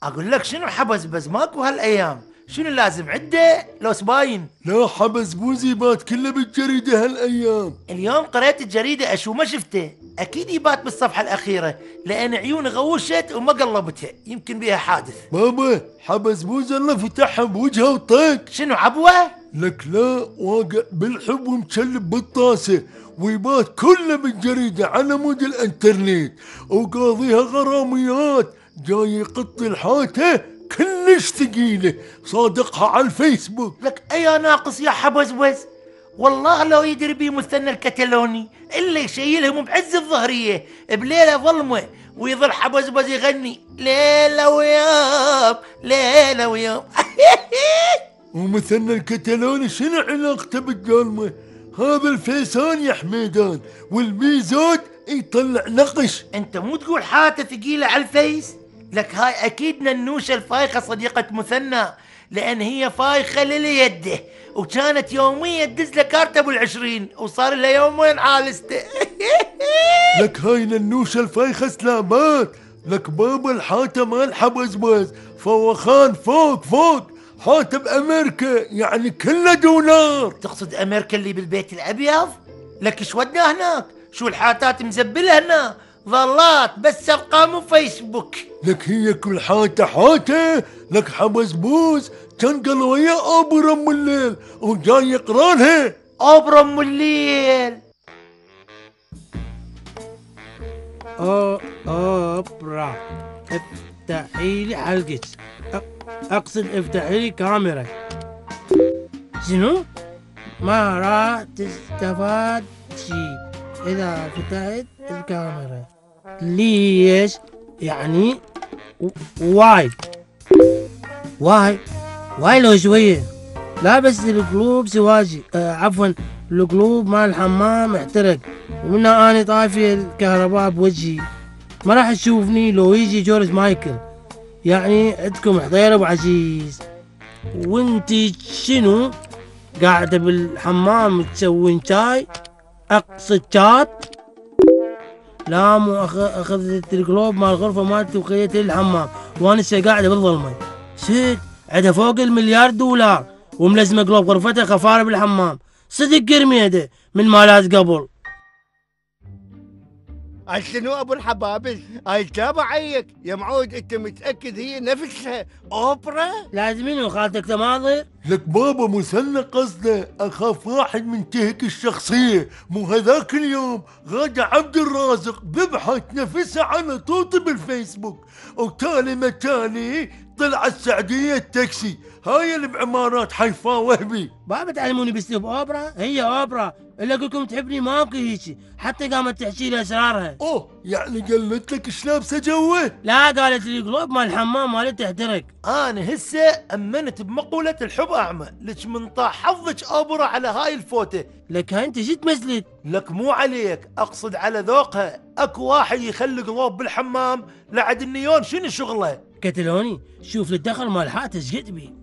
اقول لك شنو حبس ماكو هالايام. شنو لازم عده لو سباين؟ لا حبس بوز يبات كله بالجريدة هالايام. اليوم قريت الجريدة اشو ما شفته، اكيد يبات بالصفحة الاخيرة لان عيوني غوشت وما قلبتها، يمكن بيها حادث. بابا حبس بوز الله فتحها بوجهه وطق. شنو عبوة؟ لك لا، واقع بالحب ومشلب بالطاسة ويبات كله بالجريدة على مود الانترنت وقاضيها غراميات، جاي يقط الحاته كلش ثقيلة صادقها على الفيسبوك. لك اي ناقص يا حبس، والله لو يدري بي مثنى الكتالوني الا يشيلهم بعز الظهرية بليلة ظلمة ويظل حبس يغني ليلة ويوم ليلة ويوم. ومثلنا الكتالوني شنو علاقته بالدولمة؟ هذا الفيسان يا حميدان والبيزود يطلع نقش. انت مو تقول حاته ثقيلة على الفيس؟ لك هاي اكيد ننوشة الفايخة صديقة مثنى، لان هي فايخة لليده وكانت يوميا تدز له كارت ابو ال20 وصار له يومين عالسته. لك هاي ننوشة الفايخة سلامات. لك بابا الحاتة مال حبس بس فوخان فوق حاتة بأمريكا يعني كله دولار. تقصد امريكا اللي بالبيت الابيض؟ لك ايش ودنا هناك؟ شو الحاتات مزبلة هنا؟ ظلات بس ارقام وفيسبوك. لك هي كل حاتة. لك حبس بوز كان قال ويا ابو ام الليل وجاي يقرانها. اوبرا ام الليل. اوبرا افتحي لي حلقك، اقصد افتحي لي كاميرا. شنو؟ ما راح تستفاد شي اذا فتحت الكاميرا. ليش؟ يعني واي لو شوية. لا بس القلوب سواجي، عفوا القلوب مال الحمام احترق ومنها اني طافي الكهرباء بوجهي، ما راح تشوفني لو يجي جورج مايكل. يعني عندكم حضير ابو عزيز. وانتي شنو قاعدة بالحمام تسوين شاي؟ اقصد شات. لا مو اخذت القلوب مال الغرفة مالتي وخليتها للحمام وانا قاعدة بالظلمة. شد عندها فوق $1,000,000 وملزمة قلوب غرفتها خفارة بالحمام. صدق قرميده من مالات قبل. شنو ابو الحبابل؟ هاي تابعيك يا معود، انت متاكد هي نفسها اوبرا؟ لازمين خالتك تماضي. لك بابا مثنى قصده اخاف واحد من تهك الشخصية. مو هذاك اليوم غادة عبد الرازق ذبحت نفسها على طوطي بالفيسبوك وتالي متالي طلع السعدية التاكسي هاي اللي بعمارات حيفا وهبي. بابا تعلموني باسلوب اوبرا. هي اوبرا الا اقولكم تحبني ماكو هيجي، حتى قامت تحكي لي اسرارها. يعني قالت لك ايش لابسه جوه؟ لا قالت لي قلوب مال الحمام مالتها تحترق. انا هسه امنت بمقولة الحب اعمى، لك من طاح حظك اوبرا على هاي الفوتة. لك هاي انت جيت مسلت. لك مو عليك، اقصد على ذوقها. اكو واحد يخلي قلوب بالحمام لعد النيون شنو شغله؟ كتلوني شوف الدخل مال حاتة ايش قد بي.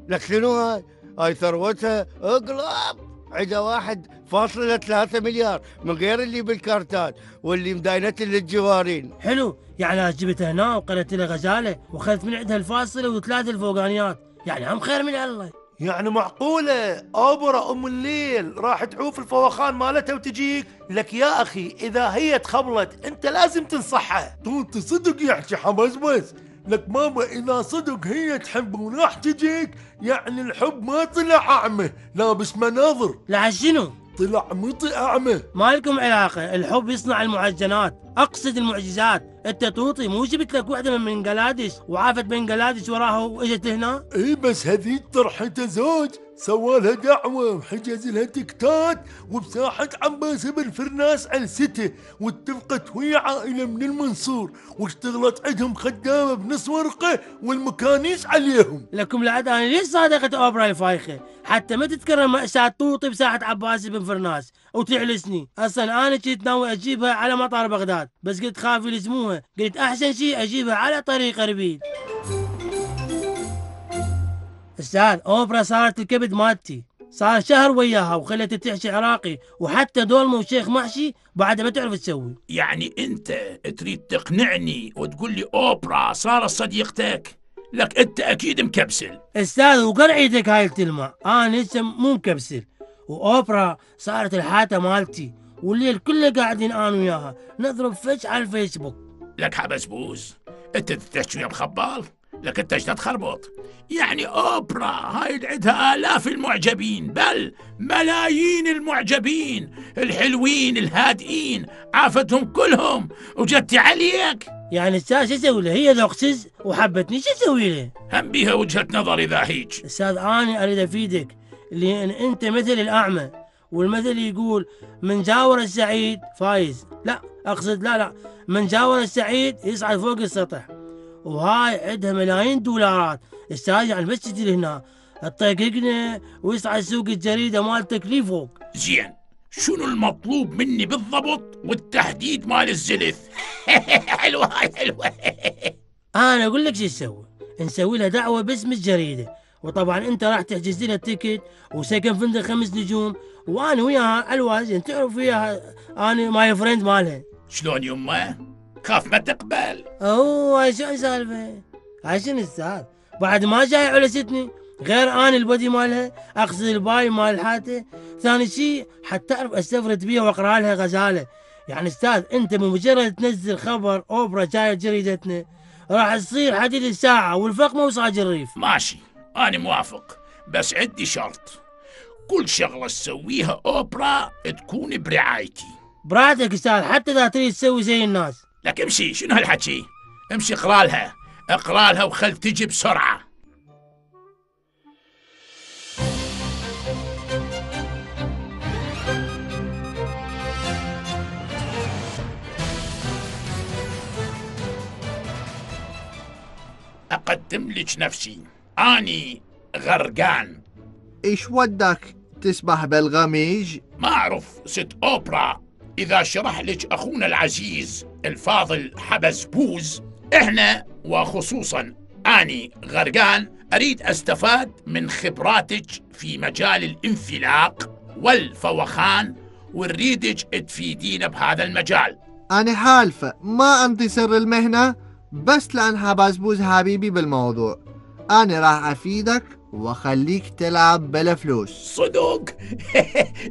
لك شنو هاي ثروتها اقلب. عدا 1.3 مليار من غير اللي بالكارتات واللي مداينته للجوارين. حلو، يعني جبتها هنا وقرأت لها غزاله واخذت من عندها الفاصله و3 الفوقانيات، يعني هم خير من الله. يعني معقولة اوبرا ام الليل راح تعوف الفوخان مالتها وتجيك؟ لك يا اخي اذا هي تخبلت انت لازم تنصحها. طوطي صدق يحكي حبس بس. لك بابا اذا صدق هي تحب وراح تجيك يعني الحب ما طلع اعمى لابس مناظر. لا شنو؟ طلع مطي اعمى. ما لكم علاقه، الحب يصنع المعجنات، اقصد المعجزات. انت طوطي مو جبت لك وحده من بنغلاديش وعافت بنغلاديش وراها واجت هنا؟ اي بس هذيك طرحته زوج سوالها دعوة وحجز لها تكتات وبساحة عباس بن فرناس على الستة، واتفقت ويا عائلة من المنصور واشتغلت عندهم خدامة بنص ورقة والمكانيس عليهم. لكم العد انا ليش صادقة اوبرا الفايخة؟ حتى ما تتكرر مأساة طوطي بساحة عباس بن فرناس وتعلسني. اصلا انا كنت ناوي اجيبها على مطار بغداد بس قلت خاف يلزموها، قلت احسن شيء اجيبها على طريق اربيل. استاذ اوبرا صارت الكبد مالتي، صار شهر وياها وخلتها تحكي عراقي وحتى دولمه وشيخ محشي بعد ما تعرف تسوي. يعني انت تريد تقنعني وتقول لي اوبرا صارت صديقتك؟ لك أنت أكيد مكبسل. استاذ وقرعيتك هاي التلمع، انا لسه مو مكبسل، واوبرا صارت الحاتة مالتي، والليل كله قاعدين انا وياها نضرب فش على الفيسبوك. لك حبسبوز، أنت تحكي يا مخبال؟ لك أنت ايش تخربط؟ يعني أوبرا هاي عندها آلاف المعجبين، بل ملايين المعجبين الحلوين الهادئين، عافتهم كلهم وجت عليك. يعني استاذ شو اسوي له؟ هي ذوقسز وحبتني، شو اسوي له؟ هم بيها وجهة نظر إذا هيج. استاذ انا اريد افيدك، لان انت مثل الاعمى، والمثل يقول من جاور السعيد فايز، لا اقصد لا من جاور السعيد يصعد فوق السطح، وهاي عندها ملايين دولارات. استاذ يعني بس تجي هنا تطققنا ويصعد سوق الجريده مالتك لي فوق. زين، شنو المطلوب مني بالضبط والتحديد مال الزلف؟ حلوة هاي حلوة. انا اقول لك شو نسوي، نسوي لها دعوه باسم الجريده، وطبعا انت راح تحجز لها التيكت وسكن فندق 5 نجوم، وانا وياها الوازن تعرف وياها انا ماي فريند مالها. شلون يمه؟ خاف ما تقبل. اوه هاي شو سالفه؟ هاي شنو استاذ؟ بعد ما جاي علستني غير انا البودي مالها، اقصد الباي مال الحاته. ثاني شيء حتى اعرف استفرد بيها واقرا لها غزاله. يعني استاذ انت بمجرد تنزل خبر اوبرا جايه جريدتنا راح تصير حديد الساعه والفقمه وصاج الريف. ماشي، أنا موافق، بس عندي شرط، كل شغلة تسويها أوبرا تكون برعايتي. براحتك استاذ، حتى اذا تريد تسوي زي الناس. لك امشي، شنو هالحكي؟ امشي اقرا لها وخل تجي بسرعة. أقدم لك نفسي، أني غرقان. ايش ودك تسبح بالغميج؟ ما أعرف ست أوبرا، إذا شرح لك أخونا العزيز الفاضل حبسبوز، إحنا وخصوصا أني غرقان أريد أستفاد من خبراتك في مجال الانفلاق والفوخان، ونريدك تفيدينا بهذا المجال. أنا حالفة ما أنطي سر المهنة، بس لأن حبسبوز حبيبي بالموضوع، أنا راح أفيدك وأخليك تلعب بلا فلوس. صدق؟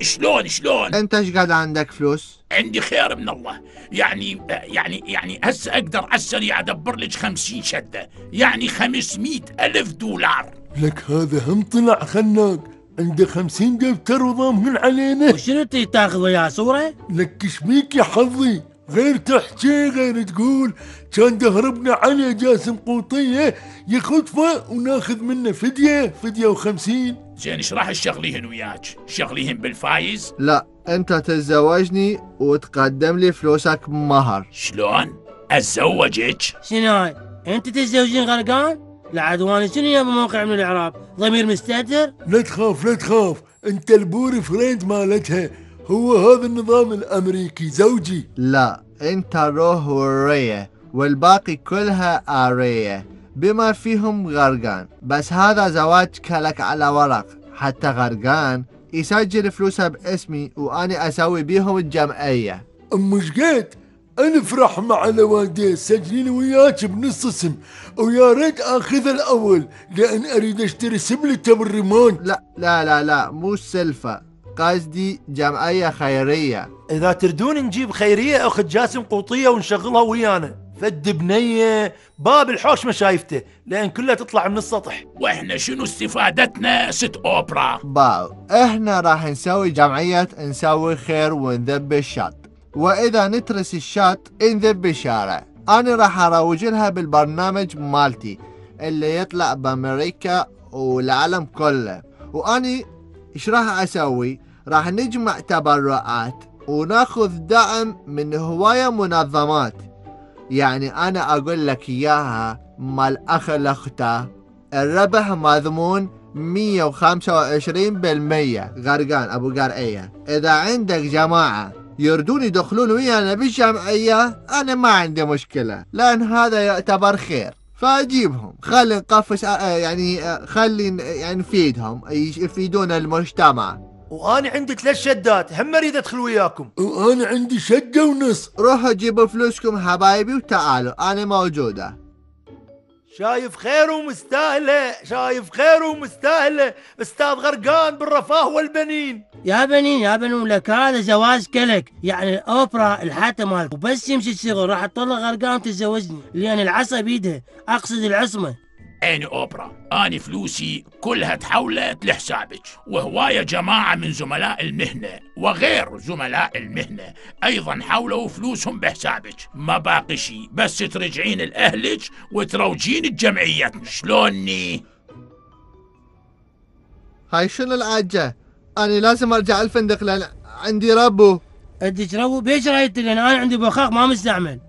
شلون؟ أنت ايش قد عندك فلوس؟ عندي خير من الله، يعني هسه أقدر على السريع أدبر لك 50 شدة، يعني 500,000 دولار. لك هذا هم طلع خناق، عنده 50 دفتر وضامن علينا. وشنو تاخذ وياه صوره؟ لك ايش بيك يا حظي، غير تحكي غير تقول كان دهربنا عليه جاسم قوطية يخطفه وناخذ منه فدية 50. زين ايش راح تشغليهن وياك؟ شغليهن بالفايز؟ لا، أنت تتزوجني وتقدم لي فلوسك مهر. شلون؟ أتزوجك؟ شنو هاي؟ انت تتزوجين غرقان؟ لا عدواني شنو يا بموقع من الاعراب؟ ضمير مستتر؟ لا تخاف، انت البوري فريند مالتها، هو هذا النظام الامريكي زوجي. لا، أنت روح ورية والباقي كلها آرية بما فيهم غرقان، بس هذا زواج كلك على ورق، حتى غرقان يسجل فلوسها باسمي وأنا أسوي بيهم الجمعية. مش قد انفرح مع الوالدين سجلين وياك بنص اسم، ويا ريت اخذ الاول لان اريد اشتري سبلته بالرمان. لا مو سلفة، قصدي جمعية خيرية. اذا تردون نجيب خيريه اخت جاسم قوطيه ونشغلها ويانا، فد بنيه باب الحوش ما شايفته لان كلها تطلع من السطح. واحنا شنو استفادتنا ست اوبرا؟ باو، احنا راح نسوي جمعية نسوي خير ونذب الشط، واذا نترس الشط نذب الشارع. انا راح اروج لها بالبرنامج مالتي اللي يطلع بامريكا والعالم كله. واني ايش راح اسوي؟ راح نجمع تبرعات وناخذ دعم من هواية منظمات. يعني انا اقول لك اياها مال اخ لاخته، الربح مضمون 125% غرقان ابو قرعية. اذا عندك جماعة يردون يدخلون ويانا بالجمعية انا ما عندي مشكلة، لان هذا يعتبر خير، فاجيبهم خلي نقفش خلي نفيدهم يفيدون المجتمع. وانا عندي 3 شدات هم اريد ادخل وياكم. وانا عندي شقة ونص. روحوا جيبوا فلوسكم حبايبي وتعالوا، انا موجودة. شايف خير ومستاهله، شايف خير ومستاهله. استاذ غرقان بالرفاه والبنين. يا بنين يا بنون، لك هذا زواج كلك. يعني الاوبرا الحاتة مالك وبس يمشي الشغل راح تطلق غرقان وتتزوجني، لان العصا بيدها، اقصد العصمة. أنا أوبرا، أنا فلوسي كلها تحولت لحسابك، وهواية جماعة من زملاء المهنة وغير زملاء المهنة أيضا حولوا فلوسهم بحسابك. ما باقي شي، بس ترجعين لأهلك وتروجين الجمعيتنا. شلوني؟ هاي شنو العجة؟ أنا لازم أرجع الفندق لأن عندي ربو. عندك ربو؟ بيش رايت؟ لان انا عندي بخاخ ما مستعمل.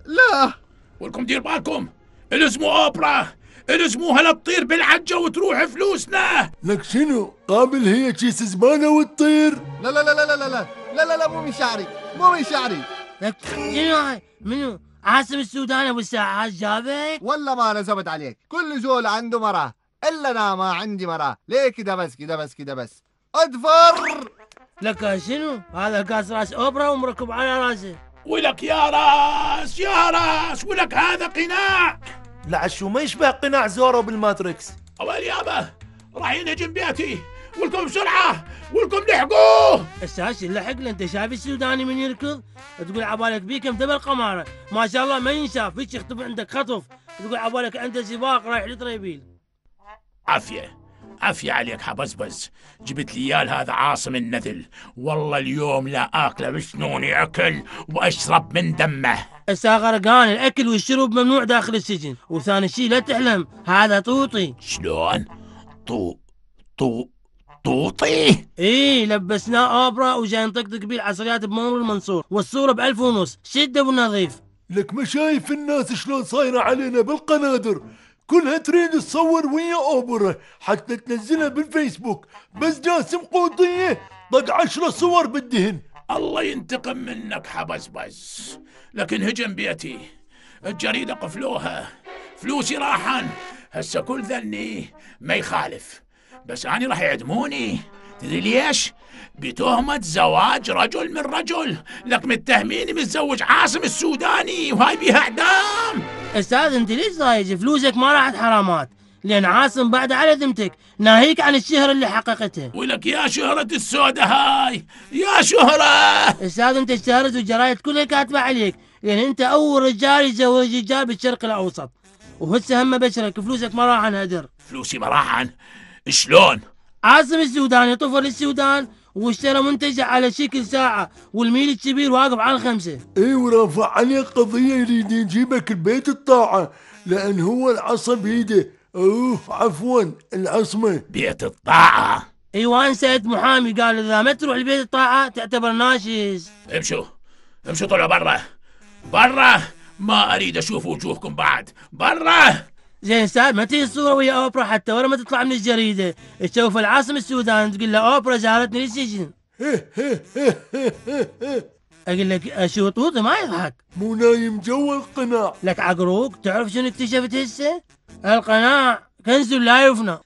لا ولكم دير بالكم، الاسمو أوبرا، الاسمو هلا تطير بالعجة وتروح فلوسنا. لك شنو قابل هي كيس زبالة وتطير؟ لا لا لا لا لا لا لا لا لا مو من شعري، مو من شعري. لك شنو هاي؟ منو؟ عاصم السوداني ابو الساعات جابك؟ والله ما نزبت عليك، كل زول عنده مراه الا انا ما عندي مراه. ليه كده بس كده بس كده بس؟ اضفر. لك شنو؟ هذا كاس راس اوبرا ومركب على راسه. ولك يا راس يا راس، ولك هذا قناع. لعشو ما يشبه قناع زورو بالماتريكس. أول يابا رايحين هجم بيتي، ولكم بسرعة، ولكم لحقوه. اساس اللحق له. انت شايف السوداني من يركض تقول عبالك بيك مثل القمارة، ما شاء الله ما ينشاف، فيك يخطف عندك خطف تقول عبالك عنده سباق رايح لطريبيل. عافية عافية عليك حبزبز، جبت لي اياه هذا عاصم النذل. والله اليوم لا اكله بسنوني اكل واشرب من دمه. اسا غرقان، الاكل والشرب ممنوع داخل السجن، وثاني شيء لا تحلم هذا طوطي. شلون؟ طوطي؟ ايه لبسناه اوبرا وجاي نطقطق بيه العصريات بمنور المنصور، والصورة ب1500. شد ابو نظيف. لك ما شايف الناس شلون صايرة علينا بالقنادر؟ كلها تريد تصور ويا اوبرا حتى تنزلها بالفيسبوك، بس جاسم قوطية طق 10 صور بالدهن. الله ينتقم منك حبزبز، لكن هجم بيتي، الجريدة قفلوها، فلوسي راحن. هسه كل ذني ما يخالف، بس أنا راح يعدموني. تدري ليش؟ بتهمة زواج رجل من رجل. لك متهميني متزوج عاصم السوداني وهاي بيها اعدام. استاذ انت ليش ضايج؟ فلوسك ما راحت حرامات، لان عاصم بعد على ذمتك، ناهيك عن الشهرة اللي حققتها. ولك يا شهرة السودة هاي، يا شهرة. استاذ انت اشتهرت والجرايد كلها كاتبة عليك، لان انت اول رجال يتزوج رجال بالشرق الاوسط، وهسه هم بشرك فلوسك ما راحن هدر. فلوسي ما راحن؟ شلون؟ عاصم السوداني طفل السودان واشترى منتج على شكل ساعة، والميل الكبير واقف على 5. اي ورافع عليك قضية يريد يجيبك البيت الطاعة، لان هو العصا بيده. عفوا العصمة. بيت الطاعة؟ ايوه سألت محامي قال اذا ما تروح لبيت الطاعة تعتبر ناشز. امشوا طلعوا برا، ما اريد اشوف وجوهكم بعد. برا. زين استاذ ما تيجي الصورة ويا اوبرا حتى ورا ما تطلع من الجريدة تشوف العاصم السوداني تقول له اوبرا زارتني للسجن. اقول لك شو طوطي ما يضحك، مو نايم جوا القناع. لك عقروق. تعرف شنو اكتشفت هسه؟ القناع كنز لا يفنى.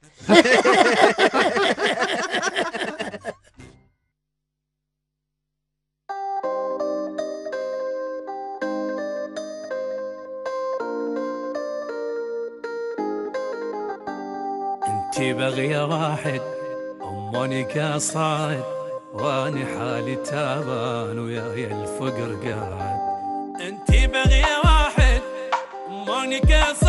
انتي بغية واحد اموني كاصعد، واني حالي تابان وياي الفقر قاعد. انتي بغية واحد اموني كاصعد